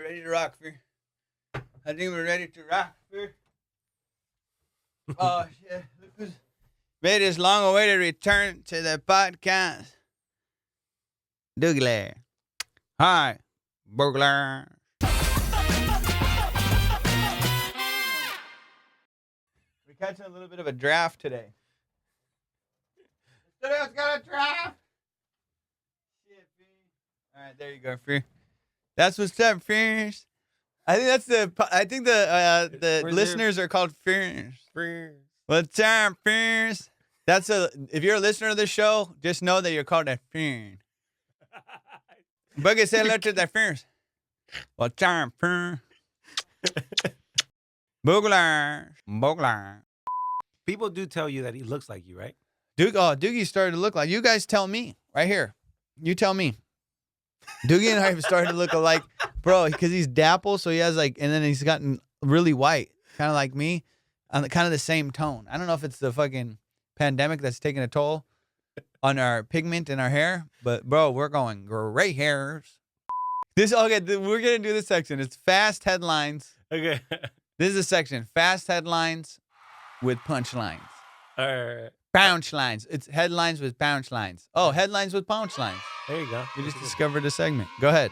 We're ready to rock, Fear. I think we're ready to rock, Fear. Oh, shit. Look who's made his long-awaited return to the podcast. Douglas. Hi, burglar. We're catching a little bit of a draft today. The studio's got a draft. Shit, Fear. All right, there you go, Fear. That's what's up, Fears. I think the listeners are called Fears. What's up, Fears? If you're a listener of the show, just know that you're called a Fear. Buggy, say hello to the Fears. What's up, Fear? Boogler. People do tell you that he looks like you, right? Doogie started to look like you guys. Tell me right here. You tell me. Doogie and I have started to look alike, bro, because he's dapple, so he has and then he's gotten really white, kind of like me, on kind of the same tone. I don't know if it's the fucking pandemic that's taking a toll on our pigment in our hair, but bro, we're going gray hairs. We're gonna do this section. It's fast headlines. Okay. This is a section, fast headlines with punchlines. All right. Bounce lines. It's headlines with bounce lines. Oh, headlines with bounce lines. There you go. We just discovered a segment. Go ahead.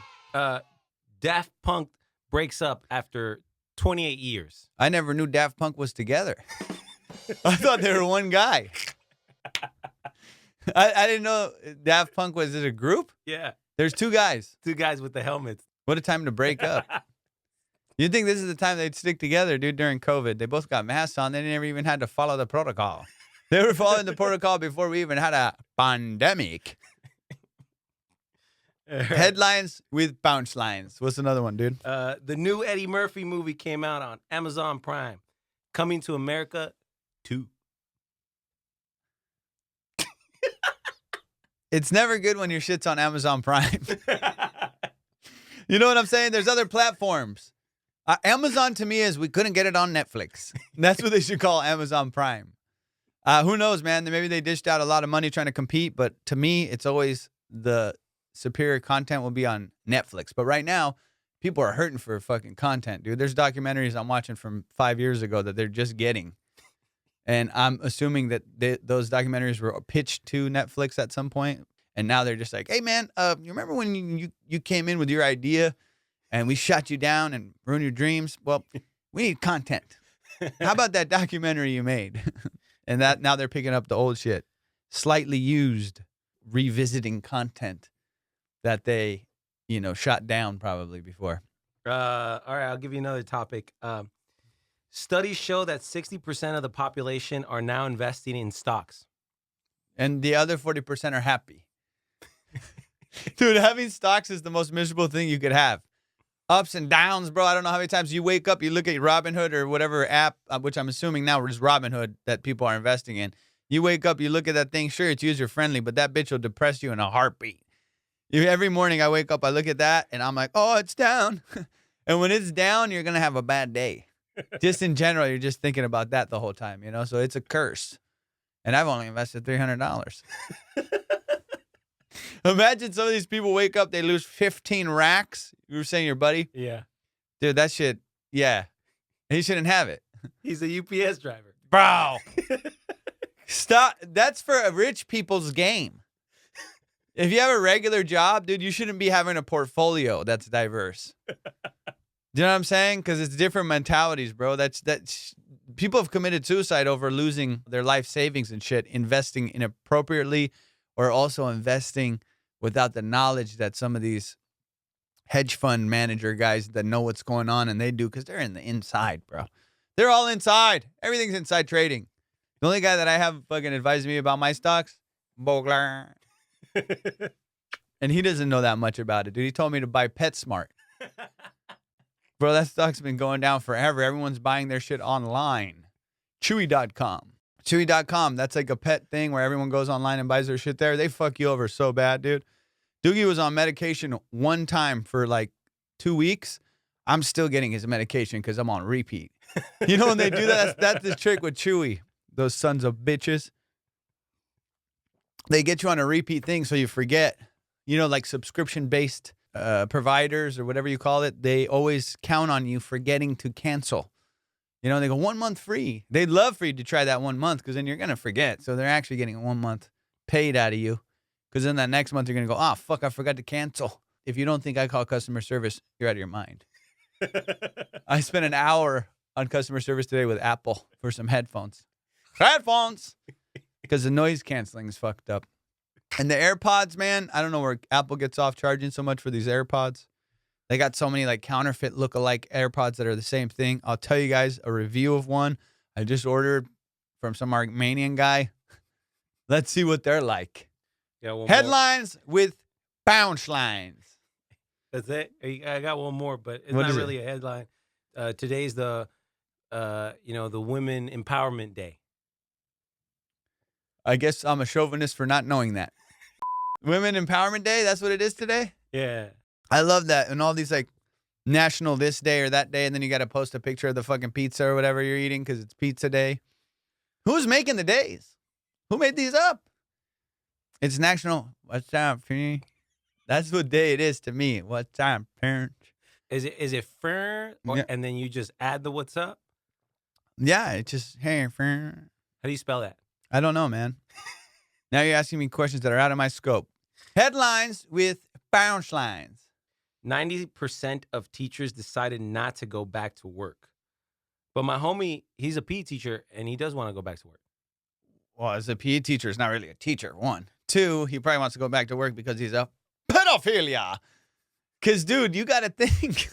Daft Punk breaks up after 28 years. I never knew Daft Punk was together. I thought they were one guy. I didn't know Daft Punk was a group. Yeah. There's two guys. Two guys with the helmets. What a time to break up. You'd think this is the time they'd stick together, dude, during COVID. They both got masks on. They never even had to follow the protocol. They were following the protocol before we even had a pandemic. Headlines with bounce lines. What's another one, dude? The new Eddie Murphy movie came out on Amazon Prime. Coming to America 2. It's never good when your shit's on Amazon Prime. You know what I'm saying? There's other platforms. Amazon to me is we couldn't get it on Netflix. That's what they should call Amazon Prime. Who knows, man? Maybe they dished out a lot of money trying to compete, but to me, it's always the superior content will be on Netflix. But right now, people are hurting for fucking content, dude. There's documentaries I'm watching from 5 years ago that they're just getting. And I'm assuming that those documentaries were pitched to Netflix at some point, and now they're just like, hey, man, you remember when you came in with your idea and we shot you down and ruined your dreams? Well, we need content. How about that documentary you made? And that now they're picking up the old shit, slightly used, revisiting content that they, shot down probably before. All right, I'll give you another topic. Studies show that 60% of the population are now investing in stocks. And the other 40% are happy. Dude, having stocks is the most miserable thing you could have. Ups and downs, bro. I don't know how many times you wake up, you look at Robinhood or whatever app, which I'm assuming now is Robinhood that people are investing in. You wake up, you look at that thing. Sure, it's user-friendly, but that bitch will depress you in a heartbeat. Every morning I wake up, I look at that, and I'm like, oh, it's down. And when it's down, you're going to have a bad day. Just in general, you're just thinking about that the whole time, So it's a curse. And I've only invested $300. Imagine some of these people wake up, they lose 15 racks. You were saying your buddy? Yeah. Dude, that shit, yeah. He shouldn't have it. He's a UPS driver. Bro. Stop. That's for a rich people's game. If you have a regular job, dude, you shouldn't be having a portfolio that's diverse. Do you know what I'm saying? Because it's different mentalities, bro. That's people have committed suicide over losing their life savings and shit, investing inappropriately, or also investing without the knowledge that some of these hedge fund manager guys that know what's going on, and they do because they're in the inside, bro. They're all inside. Everything's inside trading. The only guy that I have fucking advised me about my stocks, Bogler. And he doesn't know that much about it, dude. He told me to buy PetSmart. Bro, that stock's been going down forever. Everyone's buying their shit online. Chewy.com. Chewy.com, that's like a pet thing where everyone goes online and buys their shit there. They fuck you over so bad, dude. Doogie was on medication one time for like 2 weeks. I'm still getting his medication because I'm on repeat. You know when they do that? That's the trick with Chewy. Those sons of bitches. They get you on a repeat thing so you forget. Like subscription-based providers or whatever you call it, they always count on you forgetting to cancel. You know, they go 1 month free. They'd love for you to try that 1 month because then you're going to forget. So they're actually getting 1 month paid out of you because then that next month you're going to go, oh, fuck, I forgot to cancel. If you don't think I call customer service, you're out of your mind. I spent an hour on customer service today with Apple for some headphones. Headphones! Because the noise canceling is fucked up. And the AirPods, man, I don't know where Apple gets off charging so much for these AirPods. They got so many like counterfeit look-alike AirPods that are the same thing. I'll tell you guys a review of one I just ordered from some Armenian guy. Let's see what they're like. Yeah, Headlines with punchlines. That's it. I got one more, but it's What not is really a headline. Today's the Women Empowerment Day. I guess I'm a chauvinist for not knowing that. Women Empowerment Day, that's what it is today? Yeah. I love that. And all these like national this day or that day, and then you got to post a picture of the fucking pizza or whatever you're eating because it's pizza day. Who's making the days? Who made these up? It's national. What's up, parent? That's what day it is to me. What's up, parent? Is it fair? Yeah. And then you just add the what's up? Yeah, it's just, hey, parent. How do you spell that? I don't know, man. Now you're asking me questions that are out of my scope. Headlines with punchlines. 90% of teachers decided not to go back to work. But my homie, he's a PE teacher, and he does want to go back to work. Well, as a PE teacher, he's not really a teacher, one. Two, he probably wants to go back to work because he's a pedophilia. Because, dude, you got to think.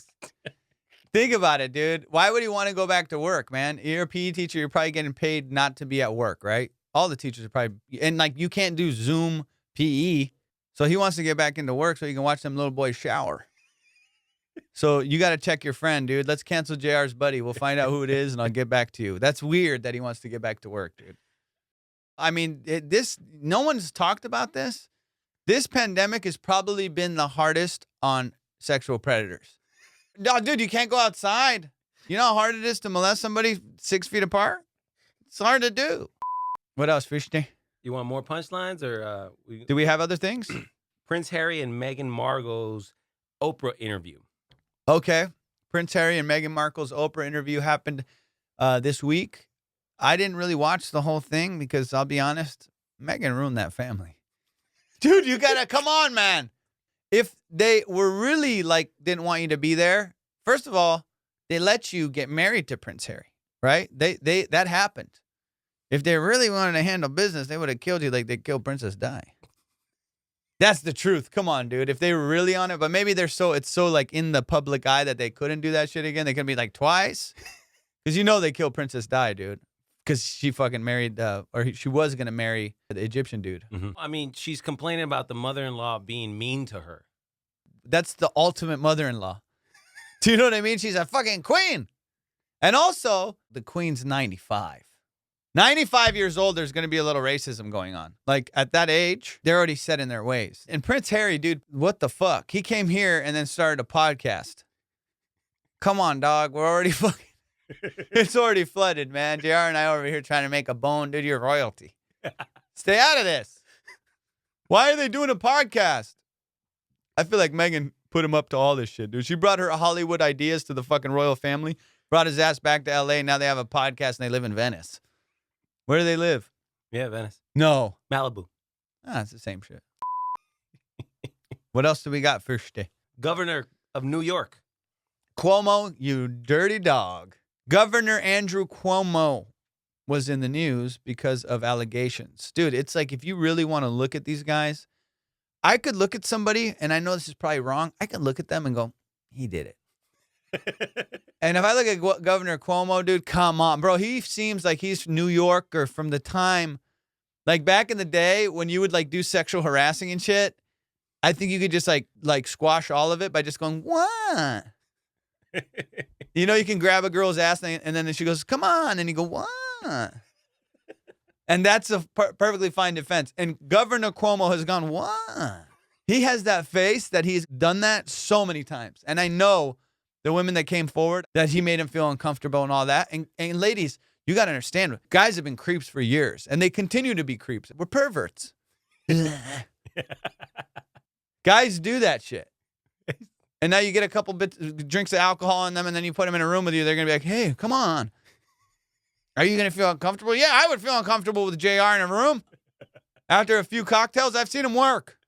Think about it, dude. Why would he want to go back to work, man? You're a PE teacher. You're probably getting paid not to be at work, right? All the teachers are probably, and like you can't do Zoom PE. So he wants to get back into work so he can watch them little boys shower. So you got to check your friend, dude. Let's cancel JR's buddy. We'll find out who it is and I'll get back to you. That's weird that he wants to get back to work, dude. I mean, no one's talked about this. This pandemic has probably been the hardest on sexual predators. No, dude, you can't go outside. You know how hard it is to molest somebody 6 feet apart? It's hard to do. What else, Fishty? You want more punchlines or Do we have other things? Prince Harry and Meghan Markle's Oprah interview? Okay. Prince Harry and Meghan Markle's Oprah interview happened this week. I didn't really watch the whole thing because I'll be honest, Meghan ruined that family. Dude, you gotta come on, man. If they were really like didn't want you to be there, first of all, they let you get married to Prince Harry, right? They that happened. If they really wanted to handle business, they would have killed you like they killed Princess Di. That's the truth. Come on, dude. If they were really on it, but maybe it's so like in the public eye that they couldn't do that shit again. They couldn't be like twice. Because you know they killed Princess Di, dude. Because she fucking married, she was going to marry the Egyptian dude. Mm-hmm. I mean, she's complaining about the mother-in-law being mean to her. That's the ultimate mother-in-law. Do you know what I mean? She's a fucking queen. And also, the queen's 95. 95 years old, there's going to be a little racism going on. Like, at that age, they're already set in their ways. And Prince Harry, dude, what the fuck? He came here and then started a podcast. Come on, dog. We're already fucking... It's already flooded, man. JR and I over here trying to make a bone. Dude, you're royalty. Stay out of this. Why are they doing a podcast? I feel like Meghan put him up to all this shit, dude. She brought her Hollywood ideas to the fucking royal family, brought his ass back to L.A., and now they have a podcast and they live in Venice. Where do they live? Yeah, Venice. No. Malibu. Ah, it's the same shit. What else do we got first day? Governor of New York. Cuomo, you dirty dog. Governor Andrew Cuomo was in the news because of allegations. Dude, it's like if you really want to look at these guys, I could look at somebody, and I know this is probably wrong. I could look at them and go, he did it. And if I look at Governor Cuomo, dude, come on, bro. He seems like he's New Yorker from the time, like back in the day when you would like do sexual harassing and shit. I think you could just like squash all of it by just going, what? You know, you can grab a girl's ass and then she goes, come on. And you go, what? And that's a perfectly fine defense. And Governor Cuomo has gone, what? He has that face that he's done that so many times. And I know the women that came forward, that he made him feel uncomfortable and all that. And ladies, you got to understand, guys have been creeps for years. And they continue to be creeps. We're perverts. Guys do that shit. And now you get a couple drinks of alcohol on them, and then you put them in a room with you. They're going to be like, hey, come on. Are you going to feel uncomfortable? Yeah, I would feel uncomfortable with JR in a room. After a few cocktails, I've seen him work.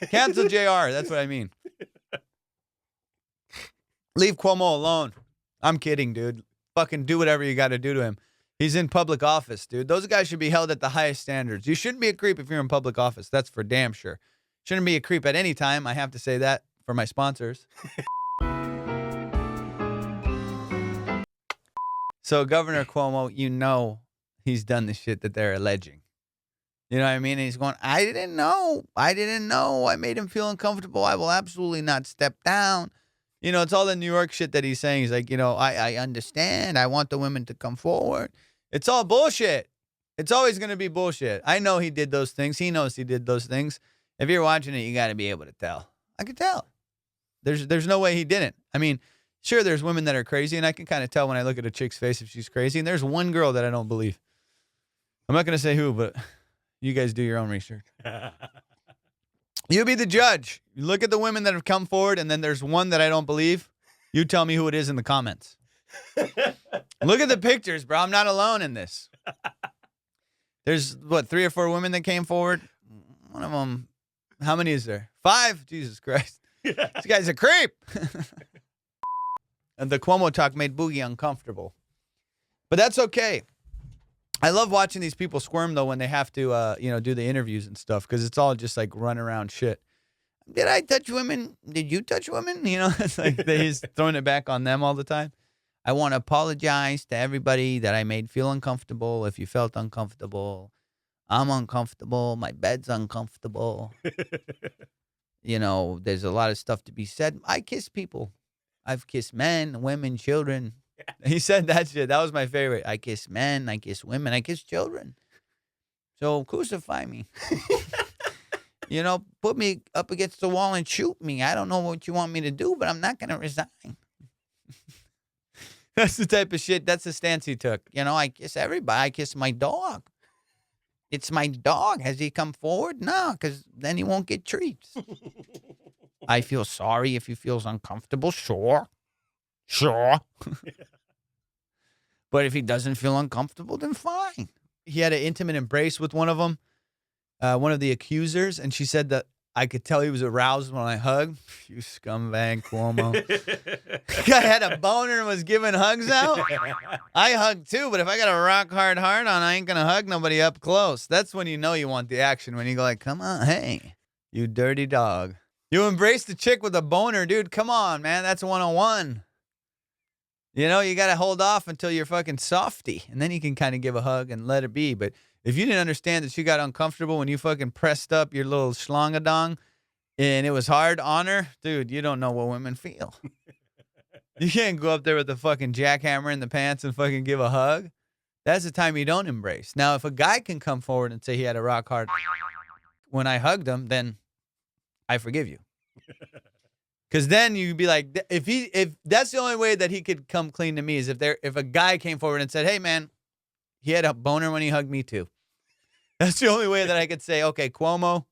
Cancel JR. That's what I mean. Leave Cuomo alone. I'm kidding, dude. Fucking do whatever you got to do to him. He's in public office, dude. Those guys should be held at the highest standards. You shouldn't be a creep if you're in public office. That's for damn sure. Shouldn't be a creep at any time. I have to say that for my sponsors. So Governor Cuomo, you know he's done the shit that they're alleging. You know what I mean? And he's going, I didn't know. I made him feel uncomfortable. I will absolutely not step down. You know, it's all the New York shit that he's saying. He's like, you know, I understand. I want the women to come forward. It's all bullshit. It's always going to be bullshit. I know he did those things. He knows he did those things. If you're watching it, you got to be able to tell. I can tell. There's no way he didn't. I mean, sure, there's women that are crazy, and I can kind of tell when I look at a chick's face if she's crazy. And there's one girl that I don't believe. I'm not going to say who, but you guys do your own research. You be the judge. You look at the women that have come forward, and then there's one that I don't believe. You tell me who it is in the comments. Look at the pictures, bro. I'm not alone in this. There's, 3 or 4 women that came forward? One of them, how many is there? 5? Jesus Christ. This guy's a creep. And the Cuomo talk made Boogie uncomfortable. But that's okay. I love watching these people squirm, though, when they have to, do the interviews and stuff, because it's all just like run around shit. Did I touch women? Did you touch women? You know, it's like he's throwing it back on them all the time. I want to apologize to everybody that I made feel uncomfortable. If you felt uncomfortable, I'm uncomfortable. My bed's uncomfortable. You know, there's a lot of stuff to be said. I kiss people. I've kissed men, women, children. He said that shit. That was my favorite. I kiss men. I kiss women. I kiss children. So crucify me. You know, put me up against the wall and shoot me. I don't know what you want me to do, but I'm not going to resign. That's the type of shit. That's the stance he took. You know, I kiss everybody. I kiss my dog. It's my dog. Has he come forward? No, because then he won't get treats. I feel sorry if he feels uncomfortable. Sure. But if he doesn't feel uncomfortable, then fine. He had an intimate embrace with one of them, one of the accusers, and she said that I could tell he was aroused when I hugged. You scumbag, Cuomo. Guy had a boner and was giving hugs out. I hug too, but if I got a rock hard heart on, I ain't gonna hug nobody up close. That's when you know you want the action. When you go like, come on, hey, you dirty dog. You embrace the chick with a boner, dude. Come on, man. That's 101. You know, you got to hold off until you're fucking softy, and then you can kind of give a hug and let it be. But if you didn't understand that she got uncomfortable when you fucking pressed up your little schlongadong and it was hard on her, dude, you don't know what women feel. You can't go up there with the fucking jackhammer in the pants and fucking give a hug. That's the time you don't embrace. Now, if a guy can come forward and say he had a rock hard when I hugged him, then I forgive you. Because then you'd be like, if that's the only way that he could come clean to me is if a guy came forward and said, hey, man, he had a boner when he hugged me too. That's the only way that I could say, okay, Cuomo,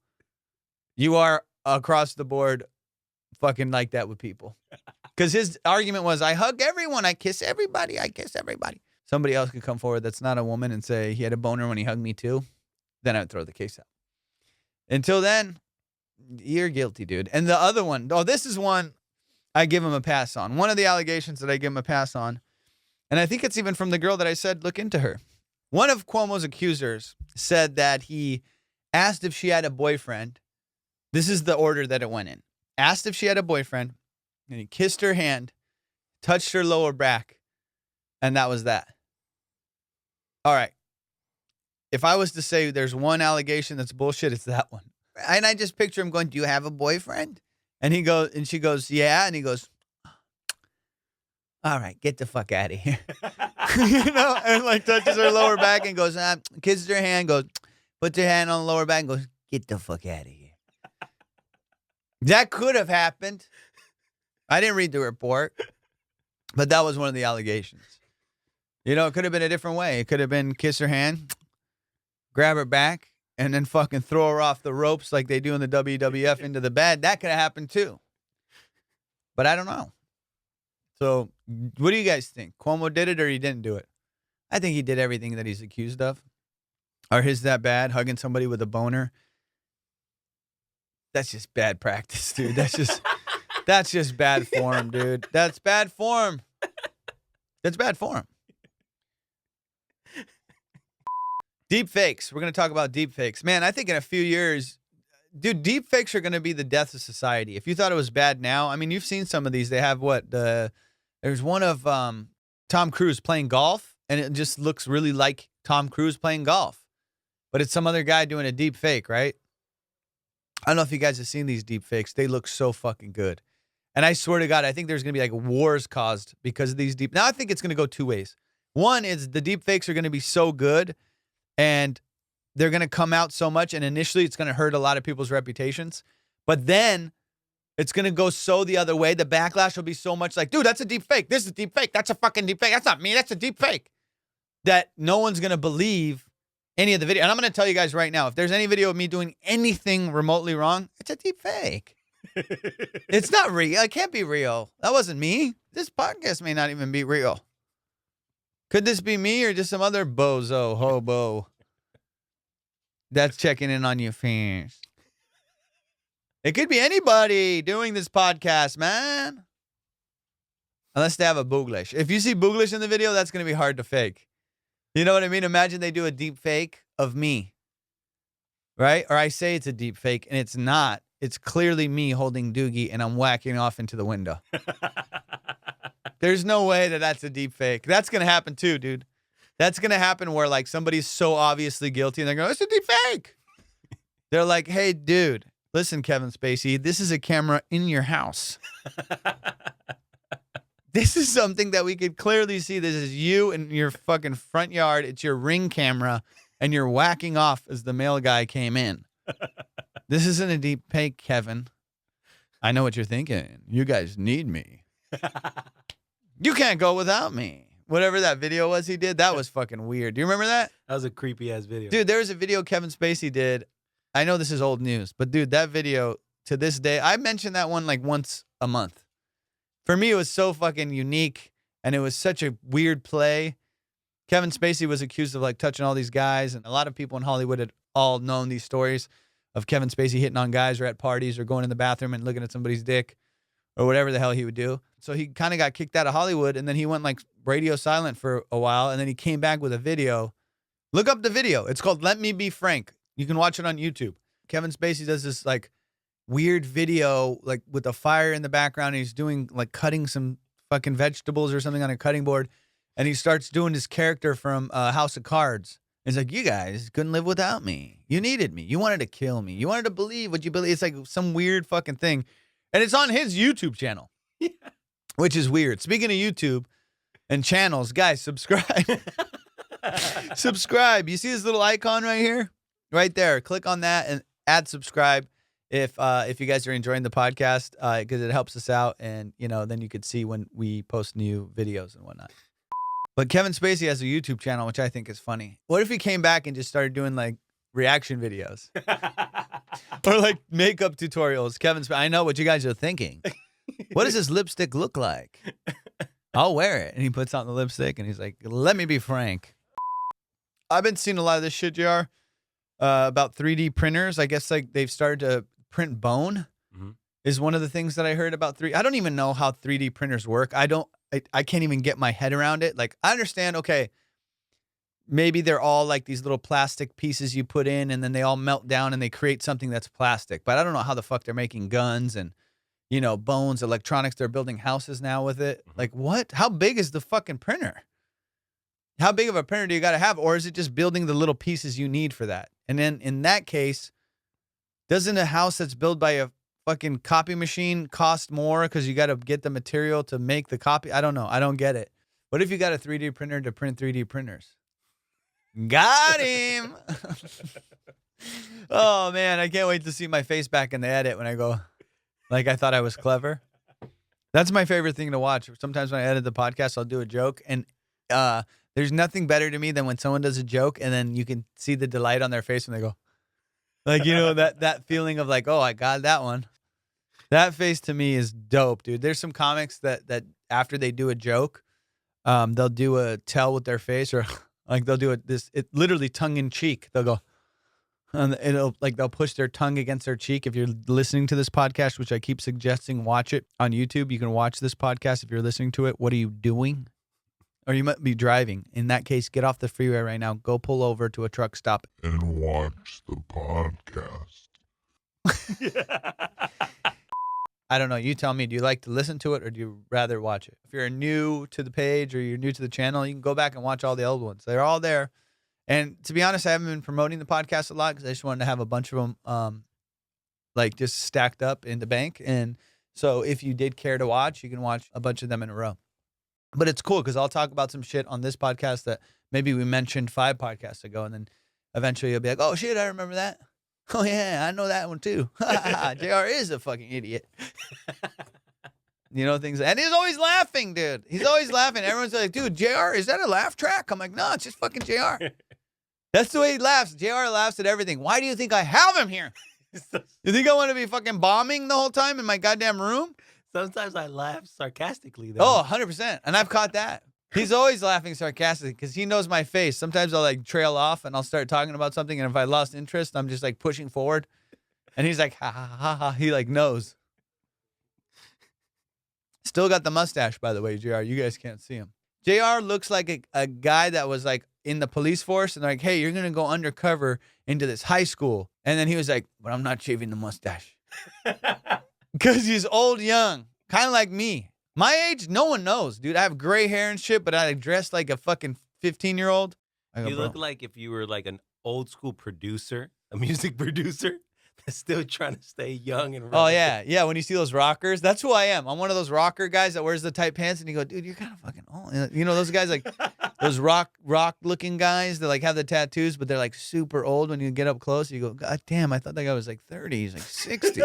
you are across the board fucking like that with people. Because his argument was, I hug everyone. I kiss everybody. Somebody else could come forward that's not a woman and say he had a boner when he hugged me too. Then I would throw the case out. Until then, you're guilty, dude. And the other one, this is one I give him a pass on. One of the allegations that I give him a pass on, and I think it's even from the girl that I said, look into her. One of Cuomo's accusers said that he asked if she had a boyfriend. This is the order that it went in. Asked if she had a boyfriend, and he kissed her hand, touched her lower back, and that was that. All right. If I was to say there's one allegation that's bullshit, it's that one. And I just picture him going, do you have a boyfriend? And she goes, yeah. And he goes, all right, get the fuck out of here. And like touches her lower back and goes, kisses her hand, goes, puts her hand on the lower back and goes, get the fuck out of here. That could have happened. I didn't read the report, but that was one of the allegations. You know, it could have been a different way. It could have been kiss her hand, grab her back, and then fucking throw her off the ropes like they do in the WWF into the bed. That could have happened too. But I don't know. So what do you guys think? Cuomo did it or he didn't do it? I think he did everything that he's accused of. Or is that bad? Hugging somebody with a boner? That's just bad practice, dude. That's just bad form, dude. That's bad form. That's bad form. Deep fakes. We're going to talk about deep fakes. Man, I think in a few years, dude, deep fakes are going to be the death of society. If you thought it was bad now, I mean, you've seen some of these. They have there's one of Tom Cruise playing golf, and it just looks really like Tom Cruise playing golf. But it's some other guy doing a deep fake, right? I don't know if you guys have seen these deep fakes. They look so fucking good. And I swear to God, I think there's going to be like wars caused because of these deep. Now, I think it's going to go two ways. One is the deep fakes are going to be so good and they're going to come out so much. And initially, it's going to hurt a lot of people's reputations. But then it's going to go so the other way. The backlash will be so much like, dude, that's a deep fake. This is a deep fake. That's a fucking deep fake. That's not me. That's a deep fake. That no one's going to believe any of the video. And I'm going to tell you guys right now, if there's any video of me doing anything remotely wrong, it's a deep fake. It's not real. It can't be real. That wasn't me. This podcast may not even be real. Could this be me or just some other bozo hobo that's checking in on your fans? It could be anybody doing this podcast, man. Unless they have a booglish. If you see booglish in the video, that's going to be hard to fake. You know what I mean? Imagine they do a deep fake of me, right? Or I say it's a deep fake and it's not. It's clearly me holding Doogie and I'm whacking off into the window. There's no way that that's a deep fake. That's going to happen too, dude. That's going to happen where like somebody's so obviously guilty and they're going, it's a deep fake. They're like, hey, dude, listen, Kevin Spacey, this is a camera in your house. This is something that we could clearly see. This is you in your fucking front yard. It's your Ring camera and you're whacking off as the mail guy came in. This isn't a deep fake, Kevin. I know what you're thinking. You guys need me. You can't go without me. Whatever that video was he did, that was fucking weird. Do you remember that? That was a creepy-ass video. Dude, there was a video Kevin Spacey did. I know this is old news, but dude, that video, to this day, I mention that one like once a month. For me, it was so fucking unique, and it was such a weird play. Kevin Spacey was accused of like touching all these guys, and a lot of people in Hollywood had all known these stories of Kevin Spacey hitting on guys or at parties or going in the bathroom and looking at somebody's dick or whatever the hell he would do. So he kind of got kicked out of Hollywood, and then he went like radio silent for a while, and then he came back with a video. Look up the video. It's called Let Me Be Frank. You can watch it on YouTube. Kevin Spacey does this like weird video like with a fire in the background. And he's doing like cutting some fucking vegetables or something on a cutting board. And he starts doing his character from House of Cards. He's like, you guys couldn't live without me. You needed me. You wanted to kill me. You wanted to believe what you believe. It's like some weird fucking thing. And it's on his YouTube channel, which is weird. Speaking of YouTube and channels, guys, subscribe. Subscribe. You see this little icon right here? Right there. Click on that and add subscribe if you guys are enjoying the podcast because it helps us out. And, you know, then you could see when we post new videos and whatnot. But Kevin Spacey has a YouTube channel, which I think is funny. What if he came back and just started doing like reaction videos or like makeup tutorials? Kevin Spacey, I know what you guys are thinking. What does this lipstick look like? I'll wear it. And he puts on the lipstick and he's like, let me be frank. I've been seeing a lot of this shit, JR, about 3D printers. I guess like they've started to print bone is one of the things that I heard about. I don't even know how 3D printers work. I can't even get my head around it. Like, I understand, okay, maybe they're all like these little plastic pieces you put in and then they all melt down and they create something that's plastic. But I don't know how the fuck they're making guns and, you know, bones, electronics. They're building houses now with it. Like, what? How big is the fucking printer? How big of a printer do you got to have? Or is it just building the little pieces you need for that? And then in that case, doesn't a house that's built by a fucking copy machine cost more because you got to get the material to make the copy? I don't know. I don't get it. What if you got a 3D printer to print 3D printers? Got him. Oh, man. I can't wait to see my face back in the edit when I go, like, I thought I was clever. That's my favorite thing to watch. Sometimes when I edit the podcast, I'll do a joke. And there's nothing better to me than when someone does a joke and then you can see the delight on their face when they go, like, you know, that feeling of like, oh, I got that one. That face to me is dope, dude. There's some comics that after they do a joke, they'll do a tell with their face, or like they'll do it literally tongue in cheek. They'll go, and they'll push their tongue against their cheek. If you're listening to this podcast, which I keep suggesting, watch it on YouTube. You can watch this podcast if you're listening to it. What are you doing? Or you might be driving. In that case, get off the freeway right now. Go pull over to a truck stop and watch the podcast. I don't know. You tell me. Do you like to listen to it or do you rather watch it? If you're new to the page or you're new to the channel, you can go back and watch all the old ones. They're all there. And to be honest, I haven't been promoting the podcast a lot because I just wanted to have a bunch of them like just stacked up in the bank. And so if you did care to watch, you can watch a bunch of them in a row. But it's cool because I'll talk about some shit on this podcast that maybe we mentioned 5 podcasts ago. And then eventually you'll be like, oh, shit, I remember that. Oh, yeah, I know that one too. JR is a fucking idiot. You know, things. And he's always laughing, dude. He's always laughing. Everyone's like, dude, JR, is that a laugh track? I'm like, no, it's just fucking JR. That's the way he laughs. JR laughs at everything. Why do you think I have him here? You think I want to be fucking bombing the whole time in my goddamn room? Sometimes I laugh sarcastically, though. Oh, 100%. And I've caught that. He's always laughing sarcastically because he knows my face. Sometimes I'll like trail off and I'll start talking about something. And if I lost interest, I'm just like pushing forward. And he's like, ha, ha, ha, ha. He like knows. Still got the mustache, by the way, JR. You guys can't see him. JR looks like a guy that was like in the police force. And they're like, hey, you're going to go undercover into this high school. And then he was like, but I'm not shaving the mustache. Because he's old, young. Kind of like me. My age, no one knows, dude. I have gray hair and shit, but I dress like a fucking 15-year-old. You look like if you were like an old school producer, a music producer that's still trying to stay young and relevant. Oh, yeah. Yeah, when you see those rockers, that's who I am. I'm one of those rocker guys that wears the tight pants, and you go, dude, you're kind of fucking old. You know, those guys, like, those rock-looking guys that, like, have the tattoos, but they're, like, super old. When you get up close, you go, God damn, I thought that guy was, like, 30. He's, like, 60.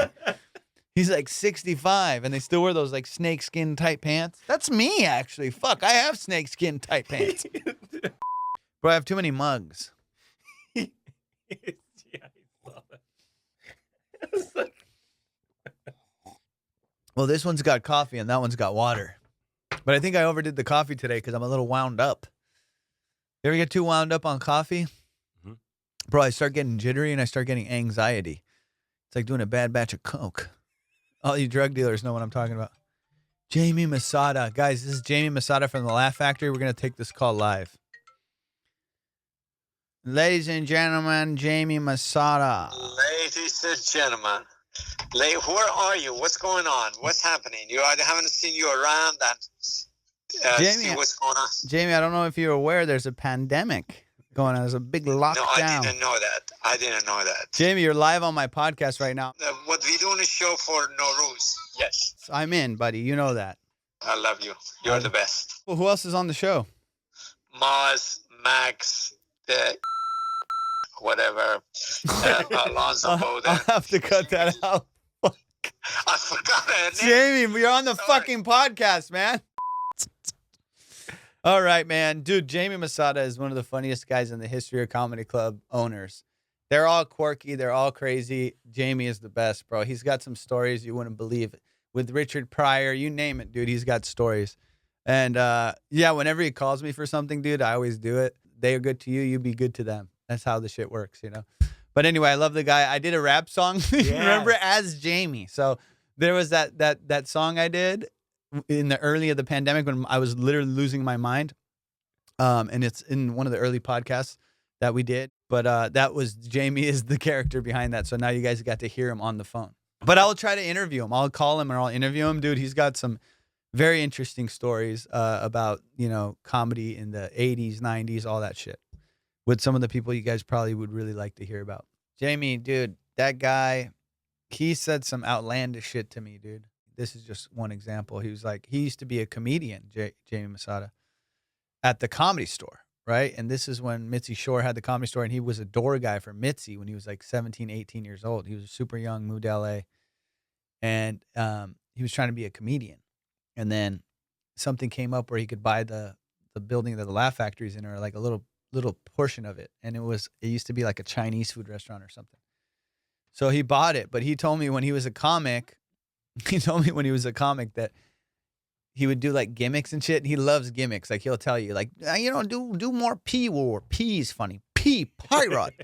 He's like 65, and they still wear those like snakeskin tight pants. That's me, actually. Fuck, I have snakeskin tight pants. Bro, I have too many mugs. Yeah, I saw that. Well, this one's got coffee, and that one's got water. But I think I overdid the coffee today because I'm a little wound up. You ever get too wound up on coffee? Mm-hmm. Bro, I start getting jittery, and I start getting anxiety. It's like doing a bad batch of coke. All you drug dealers know what I'm talking about. Jamie Masada. Guys, this is Jamie Masada from the Laugh Factory. We're going to take this call live. Ladies and gentlemen, Jamie Masada. Ladies and gentlemen. Where are you? What's going on? What's happening? I haven't seen you around and see what's going on. Jamie, I don't know if you're aware there's a pandemic going on. There's a big lockdown. No, I didn't know that. Jamie, you're live on my podcast right now. What we doing a show for No Rules. Yes. So I'm in, buddy. You know that. I love you. You're the best. Well, who else is on the show? Maz, Max, whatever. Alonzo Bowden. I'll have to cut that out. I forgot her name. Jamie, you're on the fucking podcast, man. All right, man. Dude, Jamie Masada is one of the funniest guys in the history of comedy club owners. They're all quirky. They're all crazy. Jamie is the best, bro. He's got some stories you wouldn't believe. With Richard Pryor, you name it, dude. He's got stories. And, yeah, whenever he calls me for something, dude, I always do it. They are good to you. You be good to them. That's how the shit works, you know? But anyway, I love the guy. I did a rap song, remember, as Jamie. So there was that song I did in the early of the pandemic when I was literally losing my mind. And it's in one of the early podcasts that we did. But that was Jamie is the character behind that. So now you guys got to hear him on the phone. But I'll try to interview him. I'll call him or I'll interview him. Dude, he's got some very interesting stories about, you know, comedy in the 80s, 90s, all that shit. With some of the people you guys probably would really like to hear about. Jamie, dude, that guy, he said some outlandish shit to me, dude. This is just one example. He was like, he used to be a comedian, Jamie Masada, at the Comedy Store, right? And this is when Mitzi Shore had the Comedy Store, and he was a door guy for Mitzi when he was like 17, 18 years old. He was super young, moved to LA, and he was trying to be a comedian. And then something came up where he could buy the building that the Laugh Factory's in, or like a little portion of it. And it used to be like a Chinese food restaurant or something. So he bought it, but he told me when he was a comic, He told me when he was a comic that he would do like gimmicks and shit. He loves gimmicks. Like he'll tell you, like, do more P war. P is funny. P pirate.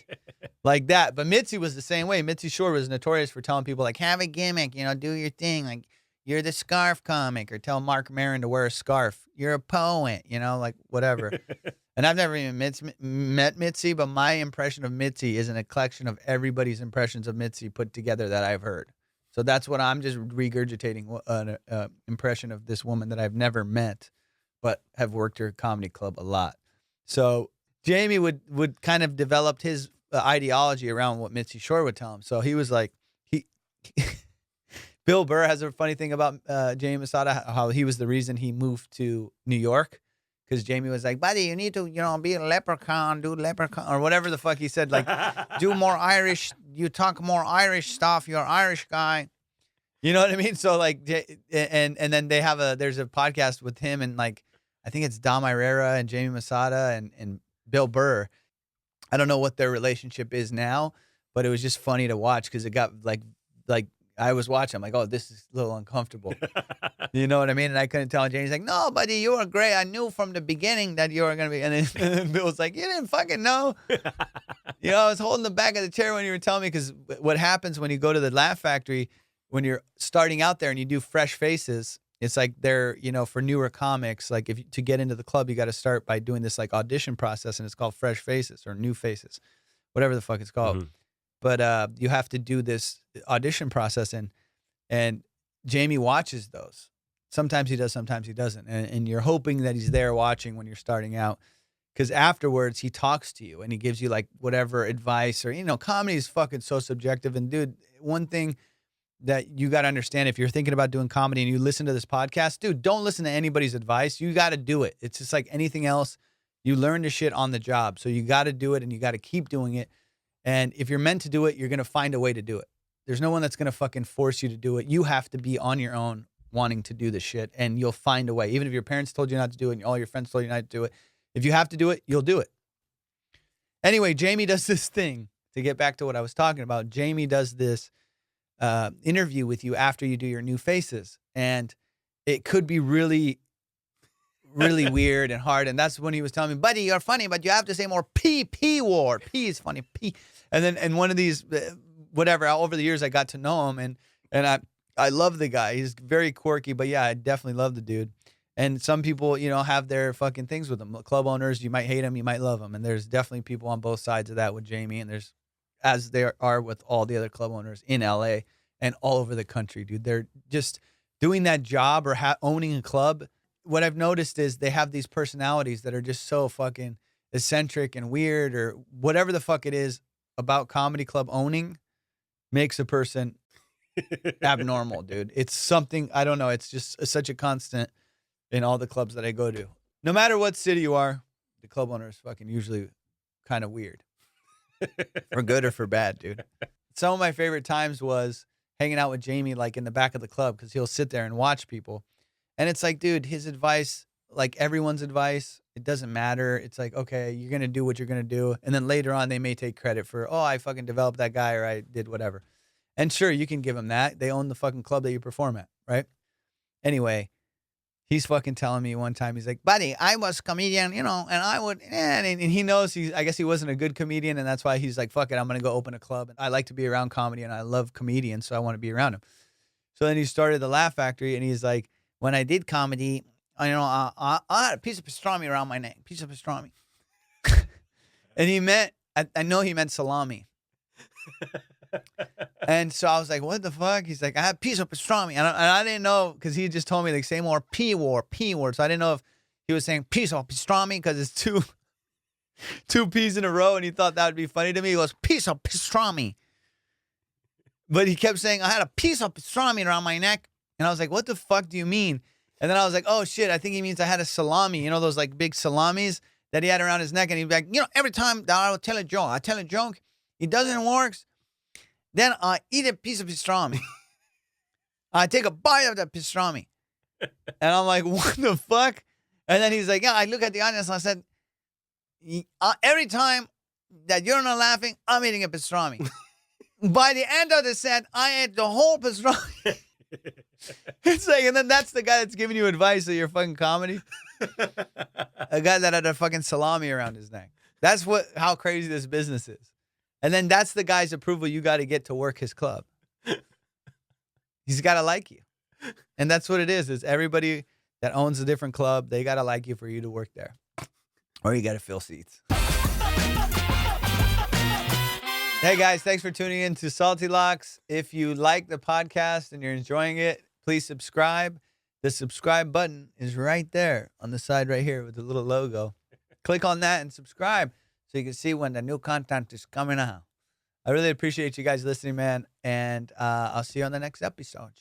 Like that. But Mitzi was the same way. Mitzi Shore was notorious for telling people like, have a gimmick, do your thing. Like you're the scarf comic, or tell Mark Maron to wear a scarf. You're a poet, like whatever. And I've never even met Mitzi, but my impression of Mitzi is a collection of everybody's impressions of Mitzi put together that I've heard. So that's what I'm just regurgitating, an impression of this woman that I've never met, but have worked her comedy club a lot. So Jamie would kind of developed his ideology around what Mitzi Shore would tell him. So he was like, Bill Burr has a funny thing about Jamie Masada, how he was the reason he moved to New York. Because Jamie was like, buddy, you need to, be a leprechaun, do leprechaun, or whatever the fuck he said. Like, do more Irish, you talk more Irish stuff, you're an Irish guy. You know what I mean? So, like, and then they have there's a podcast with him and, like, I think it's Dom Irrera and Jamie Masada and Bill Burr. I don't know what their relationship is now, but it was just funny to watch because it got, like I was watching. I'm like, oh, this is a little uncomfortable. You know what I mean? And I couldn't tell. And Jamie's like, no, buddy, you were great. I knew from the beginning that you were going to be. And then Bill was like, you didn't fucking know. I was holding the back of the chair when you were telling me, because what happens when you go to the Laugh Factory, when you're starting out there and you do fresh faces, it's like they're, for newer comics, like to get into the club, you got to start by doing this like audition process, and it's called Fresh Faces or New Faces, whatever the fuck it's called. Mm-hmm. But you have to do this audition process, and Jamie watches those. Sometimes he does, sometimes he doesn't. And you're hoping that he's there watching when you're starting out, because afterwards he talks to you and he gives you like whatever advice, or, comedy is fucking so subjective. And dude, one thing that you got to understand, if you're thinking about doing comedy and you listen to this podcast, dude, don't listen to anybody's advice. You got to do it. It's just like anything else. You learn the shit on the job. So you got to do it, and you got to keep doing it. And if you're meant to do it, you're going to find a way to do it. There's no one that's going to fucking force you to do it. You have to be on your own wanting to do the shit, and you'll find a way. Even if your parents told you not to do it and all your friends told you not to do it, if you have to do it, you'll do it. Anyway, Jamie does this thing, to get back to what I was talking about. Jamie does this interview with you after you do your New Faces, and it could be really, really weird and hard. And that's when he was telling me, buddy, you're funny, but you have to say more P war. P is funny. P. And then, and one of these, whatever, over the years, I got to know him, and I love the guy. He's very quirky, but yeah, I definitely love the dude. And some people, have their fucking things with him. Club owners, you might hate him, you might love him. And there's definitely people on both sides of that with Jamie. And there's, as there are with all the other club owners in LA and all over the country, dude. They're just doing that job or owning a club. What I've noticed is they have these personalities that are just so fucking eccentric and weird, or whatever the fuck it is about comedy club owning makes a person abnormal, dude. It's something, I don't know. It's just such a constant in all the clubs that I go to. No matter what city you are, the club owner is fucking usually kind of weird. For good or for bad, dude. Some of my favorite times was hanging out with Jamie, like in the back of the club, because he'll sit there and watch people. And it's like, dude, his advice, like everyone's advice, it doesn't matter. It's like, okay, you're going to do what you're going to do. And then later on, they may take credit for, oh, I fucking developed that guy, or I did whatever. And sure, you can give them that. They own the fucking club that you perform at, right? Anyway, he's fucking telling me one time, he's like, buddy, I was a comedian, and I would, and he knows I guess he wasn't a good comedian, and that's why he's like, fuck it, I'm going to go open a club. And I like to be around comedy, and I love comedians, so I want to be around him. So then he started the Laugh Factory, and he's like, when I did comedy, I had a piece of pastrami around my neck, piece of pastrami. And he meant, I know he meant salami. And so I was like, what the fuck? He's like, I had a piece of pastrami. And I didn't know, because he just told me, like, say more P word. So I didn't know if he was saying piece of pastrami because it's two P's in a row, and he thought that would be funny to me. He goes, piece of pastrami. But he kept saying, I had a piece of pastrami around my neck. And I was like, what the fuck do you mean? And then I was like, oh shit, I think he means I had a salami. Those like big salamis that he had around his neck. And he'd be like, every time that I would tell a joke, it doesn't work. Then I eat a piece of pastrami. I take a bite of the pastrami. And I'm like, what the fuck? And then he's like, yeah, I look at the audience and I said, every time that you're not laughing, I'm eating a pastrami. By the end of the set, I ate the whole pastrami. It's like, and then that's the guy that's giving you advice of your fucking comedy. A guy that had a fucking salami around his neck. That's how crazy this business is. And then that's the guy's approval you got to get to work his club. He's got to like you. And that's what it is. It's everybody that owns a different club, they got to like you for you to work there. Or you got to fill seats. Hey guys, thanks for tuning in to Salty Locks. If you like the podcast and you're enjoying it, please subscribe. The subscribe button is right there on the side right here with the little logo. Click on that and subscribe so you can see when the new content is coming out. I really appreciate you guys listening, man. And I'll see you on the next episode.